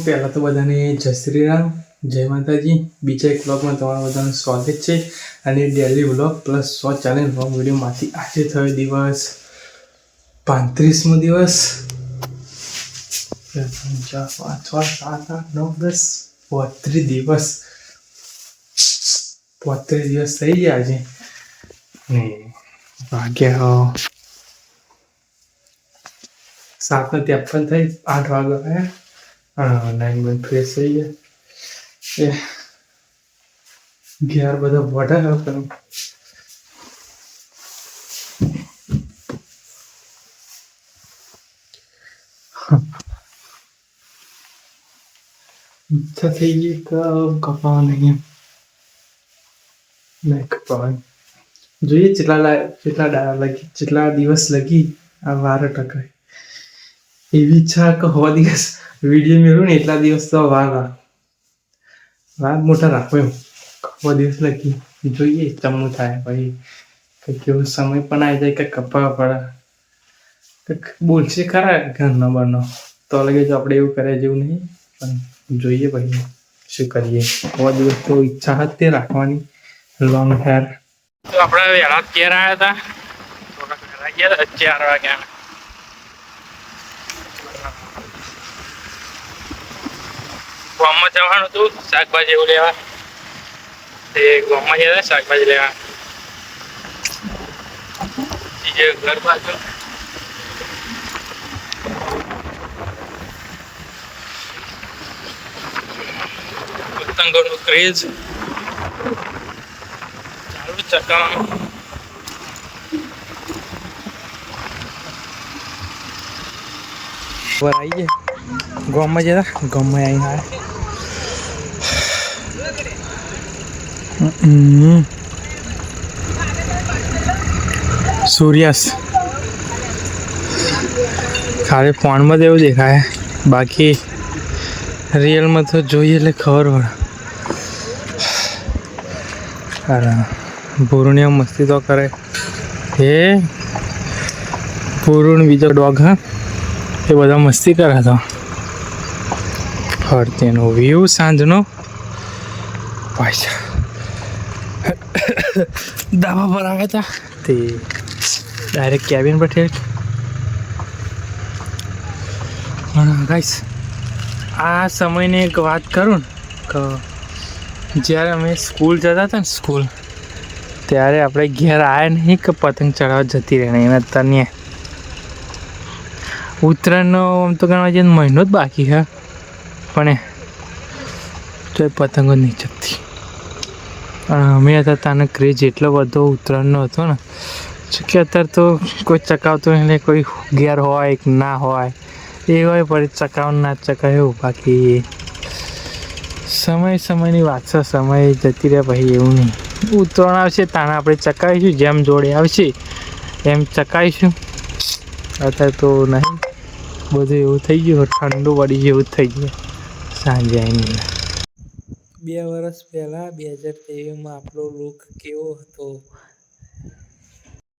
પહેલાં તો બધાને જય શ્રી રામ, જય માતાજી. બીજા એક વ્લોગમાં તમારા બધાનું સ્વાગત છે. અને daily vlog plus 100 challenge vlog વિડીયોમાંથી આજે થયો દિવસ 35મો દિવસ. 4 5 6 7 8 9 10 35 દિવસ. 35 દિવસ થઈ ગયા છે ને વાગ્યા 7:53 થઈ. 8 વાગ્યા નાઈન બંધ ફ્રેશ થઈ ગયા. ઘેર બધા વડા કરું. ઈચ્છા થઈ ગઈ કપાવા નહીં કપાવાની. જોઈએ જેટલા દિવસ લગી આ 12 ટકા એવી ઈચ્છા કે હવા દિવસ વિડીયો મેળવું ને એટલા દિવસ તો વાર મોટા રાખો એમ. હવા દિવસ લગી જોઈએ ચમનું થાય ભાઈ. કંઈક એવો સમય પણ આવી જાય કે કપાવા પડે. કંઈક બોલશે ખરા ઘરનો બરનો તો લગે જો આપણે એવું કરે જેવું નહીં. પણ જોઈએ ભાઈ શું કરીએ. હવા દિવસ તો ઈચ્છા હતી રાખવાની લોંગ હેર. તો આપણે વહેલા ઘેર આવ્યા હતા. થોડા વહેલા ગયા હતા 4 વાગ્યા. ગામમાં જવાનું હતું શાકભાજી એવું લેવા. તે ગામમાં ગયા હતા શાકભાજી લેવા. બીજે ઘર બાજુ પતંગોનો ક્રેઝ ચાલુ ચકાવાનું. આવી ગયા ગામમાં જતા ગામમાં આવીને સૂર્યાસ્ત ખાલી ફોનમાં તો એવું દેખાય, બાકી રિયલમાં તો જોઈએ એટલે ખબર પડે. પૂર્ણિયા મસ્તી તો કરે. એ પૂર્ણ બીજો ડોગ હા એ બધા મસ્તી કરે તો. ફરતેનો વ્યૂ સાંજનો પાછા ધાબા પર આવ્યા હતા તે ડાયરેક્ટ કેબિન પર ઠેક. પણ ગાઈસ આ સમયની એક વાત કરું ને કે જ્યારે અમે સ્કૂલ જતા હતા ને સ્કૂલ ત્યારે આપણે ઘેર આવ્યા નહીં કે પતંગ ચડાવવા જતી રહે એના તને ઉત્તરાયણનો આમ તો ગણવા જઈએ મહિનો જ બાકી છે પણ તો એ પતંગો નહીં ચગતી. પણ અમે હતા તાનો ક્રેઝ એટલો બધો ઉત્તરાયણનો હતો ને કે અત્યારે તો કોઈ ચકાવતું એટલે કોઈ ઘેર હોય કે ના હોય એ હોય પણ ચકાવ ના ચકાવ એવું. બાકી સમયની વાત છે, સમય જતી રહે પછી એવું નહીં. ઉત્તરાયણ આવશે તાને આપણે ચકાવીશું, જેમ જોડે આવશે એમ ચકાવીશું. અત્યારે તો નહીં, બધું એવું થઈ ગયું ઠંડુ પડી જેવું જ થઈ ગયું. સાંજે આવીને 2 વર્ષ પહેલાં 2023માં આપણો લુક કેવો હતો